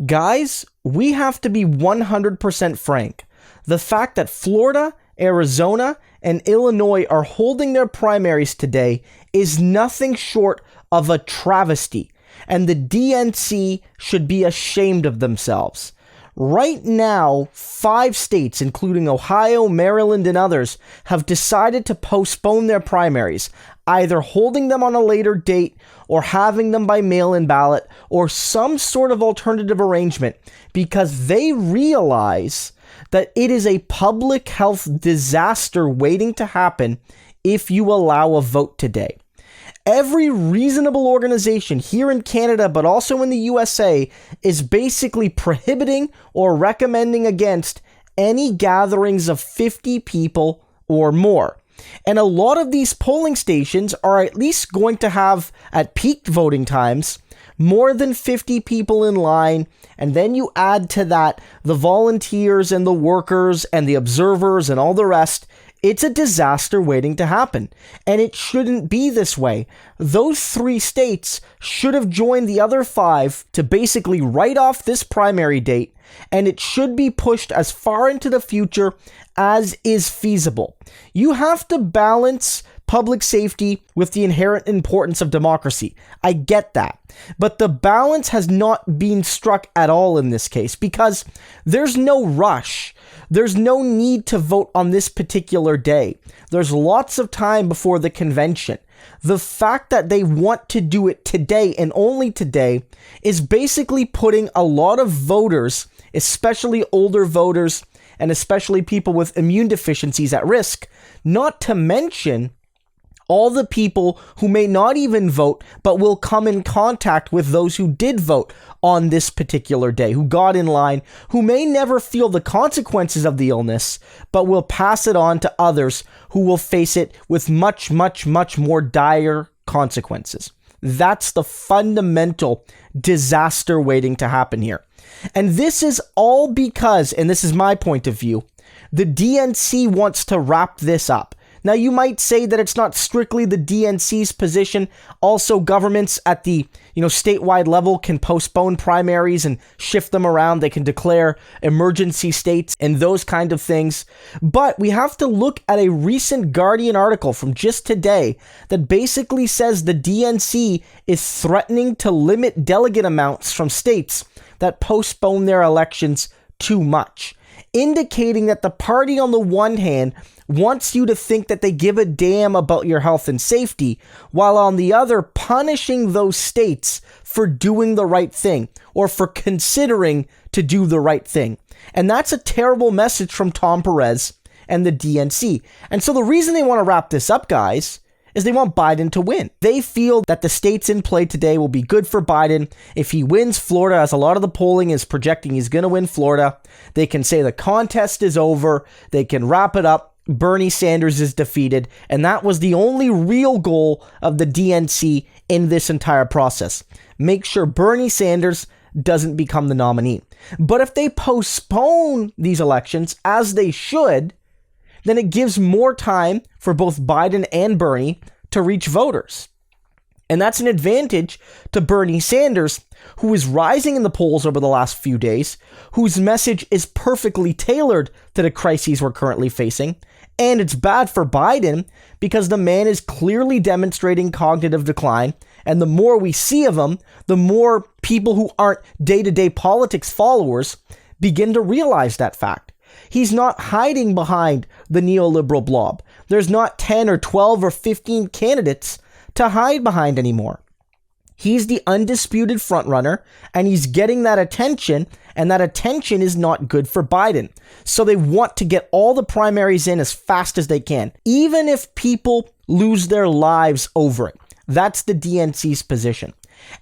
Guys, we have to be 100% frank. The fact that Florida, Arizona, and Illinois are holding their primaries today is nothing short of a travesty, and the DNC should be ashamed of themselves. Right now, 5 states, including Ohio, Maryland, and others, have decided to postpone their primaries, either holding them on a later date or having them by mail-in ballot or some sort of alternative arrangement, because they realize that it is a public health disaster waiting to happen if you allow a vote today. Every reasonable organization here in Canada, but also in the USA, is basically prohibiting or recommending against any gatherings of 50 people or more. And a lot of these polling stations are at least going to have, at peak voting times, more than 50 people in line, and then you add to that the volunteers and the workers and the observers and all the rest. It's a disaster waiting to happen, and it shouldn't be this way. Those 3 states should have joined the other 5 to basically write off this primary date, and it should be pushed as far into the future as is feasible. You have to balance public safety with the inherent importance of democracy. I get that. But the balance has not been struck at all in this case, because there's no rush. There's no need to vote on this particular day. There's lots of time before the convention. The fact that they want to do it today and only today is basically putting a lot of voters, especially older voters and especially people with immune deficiencies, at risk, not to mention all the people who may not even vote, but will come in contact with those who did vote on this particular day, who got in line, who may never feel the consequences of the illness, but will pass it on to others who will face it with much, much, much more dire consequences. That's the fundamental disaster waiting to happen here. And this is all because, and this is my point of view, the DNC wants to wrap this up. Now, you might say that it's not strictly the DNC's position. Also, governments at the statewide level can postpone primaries and shift them around. They can declare emergency states and those kind of things. But we have to look at a recent Guardian article from just today that basically says the DNC is threatening to limit delegate amounts from states that postpone their elections too much, indicating that the party on the one hand wants you to think that they give a damn about your health and safety, while on the other punishing those states for doing the right thing or for considering to do the right thing. And that's a terrible message from Tom Perez and the DNC. And so the reason they want to wrap this up, guys, is they want Biden to win. They feel that the states in play today will be good for Biden. If he wins Florida, as a lot of the polling is projecting he's going to win Florida, they can say the contest is over. They can wrap it up. Bernie Sanders is defeated. And that was the only real goal of the DNC in this entire process. Make sure Bernie Sanders doesn't become the nominee. But if they postpone these elections, as they should, then it gives more time for both Biden and Bernie to reach voters. And that's an advantage to Bernie Sanders, who is rising in the polls over the last few days, whose message is perfectly tailored to the crises we're currently facing. And it's bad for Biden because the man is clearly demonstrating cognitive decline. And the more we see of him, the more people who aren't day-to-day politics followers begin to realize that fact. He's not hiding behind the neoliberal blob. There's not 10 or 12 or 15 candidates to hide behind anymore. He's the undisputed frontrunner, and he's getting that attention, and that attention is not good for Biden. So they want to get all the primaries in as fast as they can, even if people lose their lives over it. That's the DNC's position.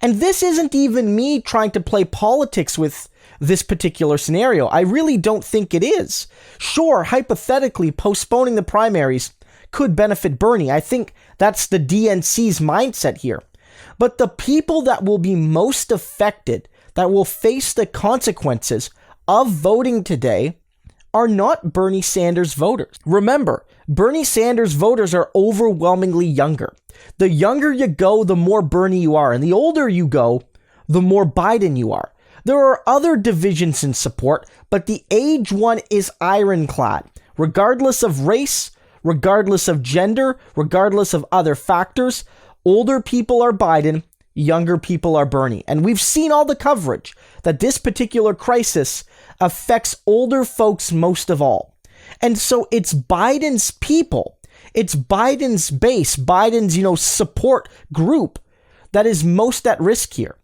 And this isn't even me trying to play politics with this particular scenario. I really don't think it is. Sure, hypothetically, postponing the primaries could benefit Bernie. I think that's the DNC's mindset here. But the people that will be most affected, that will face the consequences of voting today, are not Bernie Sanders voters. Remember, Bernie Sanders voters are overwhelmingly younger. The younger you go, the more Bernie you are. And the older you go, the more Biden you are. There are other divisions in support, but the age one is ironclad. Regardless of race, regardless of gender, regardless of other factors, older people are Biden, younger people are Bernie. And we've seen all the coverage that this particular crisis affects older folks most of all. And so it's Biden's people, it's Biden's base, Biden's, support group that is most at risk here.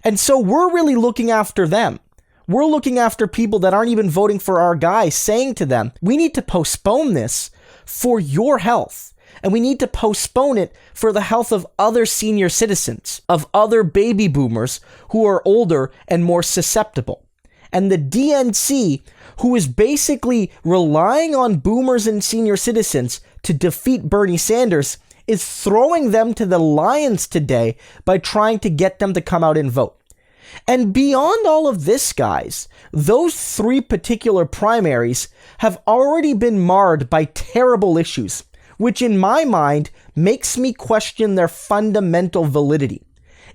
And so we're really looking after them. We're looking after people that aren't even voting for our guy, saying to them, we need to postpone this for your health. And we need to postpone it for the health of other senior citizens, of other baby boomers who are older and more susceptible. And the DNC, who is basically relying on boomers and senior citizens to defeat Bernie Sanders, is throwing them to the lions today by trying to get them to come out and vote. And beyond all of this, guys, those three particular primaries have already been marred by terrible issues, which in my mind makes me question their fundamental validity.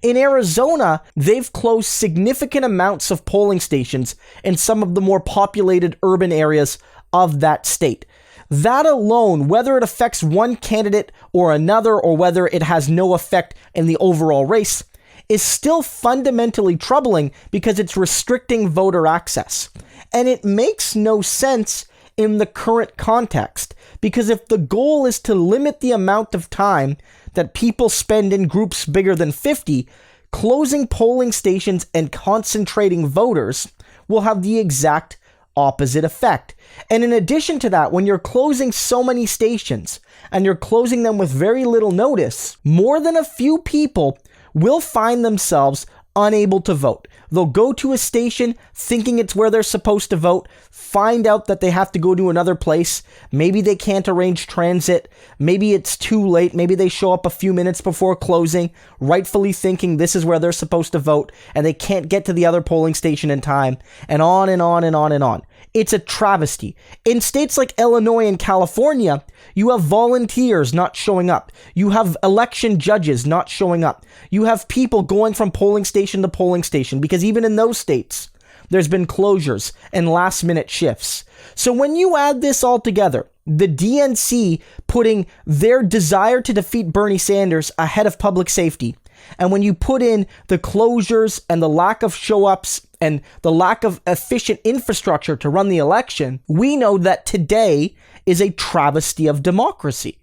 In Arizona, they've closed significant amounts of polling stations in some of the more populated urban areas of that state. That alone, whether it affects one candidate or another, or whether it has no effect in the overall race, is still fundamentally troubling because it's restricting voter access. And it makes no sense in the current context, because if the goal is to limit the amount of time that people spend in groups bigger than 50, closing polling stations and concentrating voters will have the exact opposite effect. And in addition to that, when you're closing so many stations and you're closing them with very little notice, more than a few people will find themselves unable to vote. They'll go to a station thinking it's where they're supposed to vote, find out that they have to go to another place. Maybe they can't arrange transit. Maybe it's too late. Maybe they show up a few minutes before closing, rightfully thinking this is where they're supposed to vote, and they can't get to the other polling station in time, and on and on and on and on. It's a travesty. In states like Illinois and California, you have volunteers not showing up. You have election judges not showing up. You have people going from polling station to polling station, because even in those states, there's been closures and last-minute shifts. So when you add this all together, the DNC putting their desire to defeat Bernie Sanders ahead of public safety, and when you put in the closures and the lack of show-ups and the lack of efficient infrastructure to run the election, we know that today is a travesty of democracy.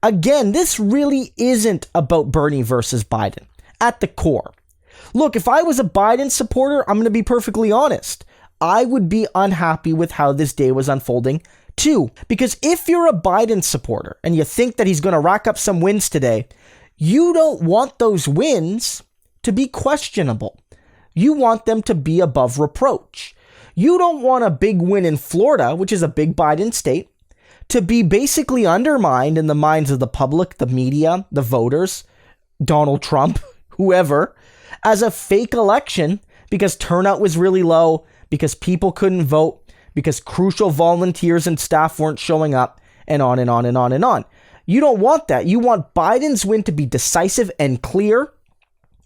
Again, this really isn't about Bernie versus Biden at the core. Look, if I was a Biden supporter, I'm going to be perfectly honest. I would be unhappy with how this day was unfolding too. Because if you're a Biden supporter and you think that he's going to rack up some wins today, you don't want those wins to be questionable. You want them to be above reproach. You don't want a big win in Florida, which is a big Biden state, to be basically undermined in the minds of the public, the media, the voters, Donald Trump, whoever, as a fake election because turnout was really low, because people couldn't vote, because crucial volunteers and staff weren't showing up, and on and on and on and on. You don't want that. You want Biden's win to be decisive and clear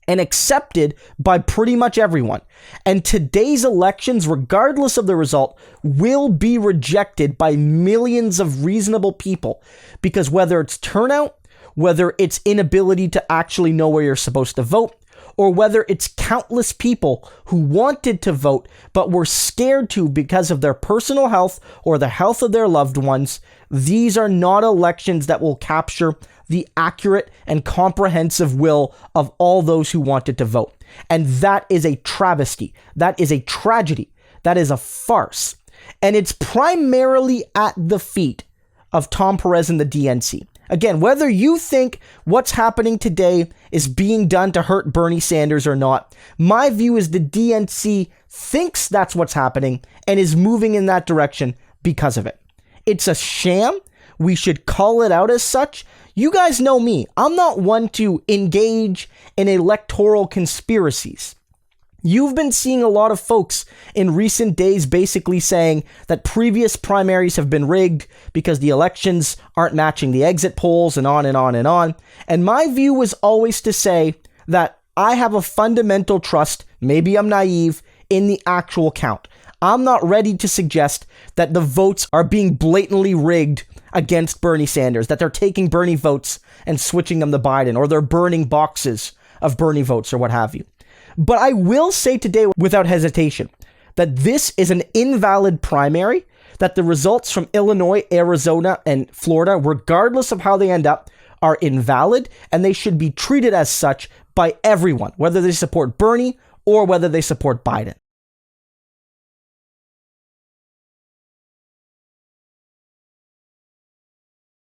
and accepted by pretty much everyone. And today's elections, regardless of the result, will be rejected by millions of reasonable people, because whether it's turnout, whether it's inability to actually know where you're supposed to vote, or whether it's countless people who wanted to vote but were scared to because of their personal health or the health of their loved ones, these are not elections that will capture the accurate and comprehensive will of all those who wanted to vote. And that is a travesty. That is a tragedy. That is a farce. And it's primarily at the feet of Tom Perez and the DNC. Again, whether you think what's happening today is being done to hurt Bernie Sanders or not, my view is the DNC thinks that's what's happening and is moving in that direction because of it. It's a sham. We should call it out as such. You guys know me. I'm not one to engage in electoral conspiracies. You've been seeing a lot of folks in recent days basically saying that previous primaries have been rigged because the elections aren't matching the exit polls and on and on and on. And my view was always to say that I have a fundamental trust, maybe I'm naive, in the actual count. I'm not ready to suggest that the votes are being blatantly rigged against Bernie Sanders, that they're taking Bernie votes and switching them to Biden, or they're burning boxes of Bernie votes or what have you. But I will say today without hesitation that this is an invalid primary, that the results from Illinois, Arizona, and Florida, regardless of how they end up, are invalid, and they should be treated as such by everyone, whether they support Bernie or whether they support Biden.